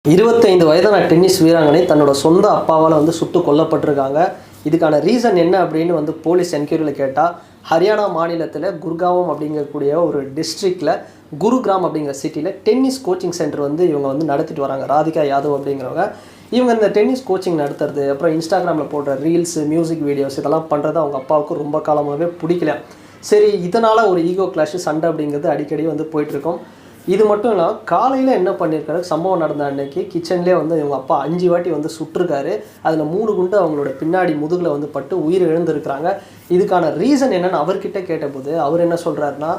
25 வயதான டென்னிஸ் வீராங்கனை தன்னோட சொந்த அப்பாவால் சுட்டு கொல்லப்பட்டிருக்காங்க. இதுக்கான ரீசன் என்ன அப்படின்னு போலீஸ் என்கொயரியில் கேட்டால், ஹரியானா மாநிலத்தில் குர்காவம் அப்படிங்கக்கூடிய ஒரு டிஸ்ட்ரிக்டில் குருகிராம் அப்படிங்கிற சிட்டியில் டென்னிஸ் கோச்சிங் சென்டர் இவங்க நடத்திட்டு வராங்க. ராதிகா யாதவ் அப்படிங்கிறவங்க இவங்க இந்த டென்னிஸ் கோச்சிங் நடத்துறது, அப்புறம் இன்ஸ்டாகிராமில் போடுற ரீல்ஸு, மியூசிக் வீடியோஸ் இதெல்லாம் பண்ணுறது அவங்க அப்பாவுக்கு ரொம்ப காலமாகவே பிடிக்கல. சரி, இதனால் ஒரு ஈகோ கிளாஷு, சண்டை அப்படிங்கிறது அடிக்கடி போயிட்டுருக்கோம். இது மட்டும் இல்லாமல் காலையில் என்ன பண்ணியிருக்காரு, சம்பவம் நடந்த அன்னைக்கு கிச்சன்லேயே இவங்க அப்பா 5 வாட்டி சுட்டிருக்காரு. அதில் 3 குண்டு அவங்களோட பின்னாடி முதுகில் பட்டு உயிர் இழந்திருக்கிறாங்க. இதுக்கான ரீசன் என்னென்னு அவர்கிட்ட கேட்டபோது அவர் என்ன சொல்கிறாருன்னா,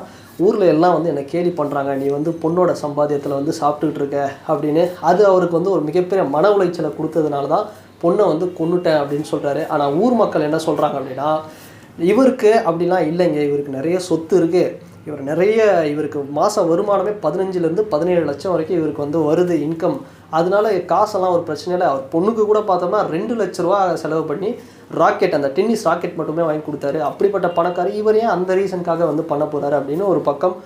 ஊரில் எல்லாம் என்னை கேலி பண்ணுறாங்க, நீ பொண்ணோட சம்பாத்தியத்தில் சாப்பிட்டுக்கிட்டு இருக்க அப்படின்னு. அது அவருக்கு ஒரு மிகப்பெரிய மன உளைச்சலை கொடுத்ததுனால தான் பொண்ணை கொன்னுட்டேன் அப்படின்னு சொல்கிறாரு. ஆனால் ஊர் மக்கள் என்ன சொல்கிறாங்க அப்படின்னா, இவருக்கு அப்படிலாம் இல்லைங்க, இவருக்கு நிறைய சொத்து இருக்குது, இவருக்கு மாத வருமானமே 15 17 லட்சம் வரைக்கும் இவருக்கு வருது இன்கம். அதனால காசெல்லாம் ஒரு பிரச்சனை இல்லை. அவர் பொண்ணுக்கு கூட பார்த்தோம்னா 2 லட்ச ரூபா செலவு பண்ணி ராக்கெட், அந்த டென்னிஸ் ராக்கெட் மட்டுமே வாங்கி கொடுத்தாரு. அப்படிப்பட்ட பணக்காரர் இவர் ஏன் அந்த ரீசனுக்காக பண்ண போகிறாரு அப்படின்னு ஒரு பக்கம்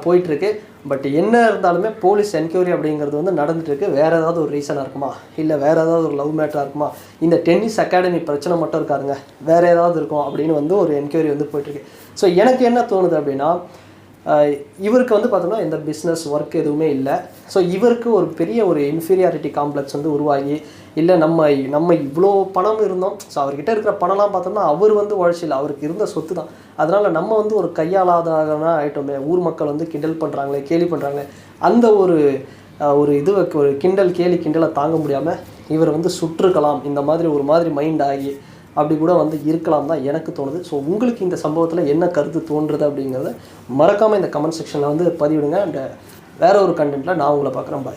போயிட்டுருக்கு. பட் என்ன இருந்தாலுமே போலீஸ் என்கொயரி அப்படிங்கிறது நடந்துட்டுருக்கு. வேறு ஏதாவது ஒரு ரீசனாக இருக்குமா, இல்லை வேறு ஏதாவது ஒரு லவ் மேட்டராக இருக்குமா, இந்த டென்னிஸ் அகாடமி பிரச்சனை மட்டும் இருக்காருங்க, வேறு ஏதாவது இருக்கும் அப்படின்னு ஒரு என்கொயரி போயிட்டுருக்கு. ஸோ எனக்கு என்ன தோணுது அப்படின்னா, இவருக்கு பார்த்தோம்னா எந்த பிஸ்னஸ் ஒர்க் எதுவுமே இல்லை. ஸோ இவருக்கு ஒரு பெரிய ஒரு இன்ஃபீரியாரிட்டி காம்ப்ளெக்ஸ் உருவாகி, இல்லை நம்ம இவ்வளோ பணம் இருந்தோம், ஸோ அவர்கிட்ட இருக்கிற பணம்லாம் பார்த்தோம்னா அவர் உழைச்சில்லை, அவருக்கு இருந்த சொத்து தான். அதனால் நம்ம ஒரு கையாளாதவனா ஆகிட்டோமே, ஊர் மக்கள் கிண்டல் பண்ணுறாங்களே, கேலி பண்ணுறாங்களே, அந்த ஒரு ஒரு கிண்டலை தாங்க முடியாமல் இவர் சுட்டிருக்கலாம். இந்த மாதிரி ஒரு மாதிரி மைண்ட் ஆகி அப்படி கூட இருக்கலாம் தான் எனக்கு தோணுது. ஸோ உங்களுக்கு இந்த சம்பவத்தில் என்ன கருத்து தோன்றுறது அப்படிங்கிறத மறக்காமல் இந்த கமெண்ட் செக்ஷனில் பதிவிடுங்க. அண்ட் வேறு ஒரு கண்டென்ட்டில் நான் உங்களை பார்க்குறேன். பாய்.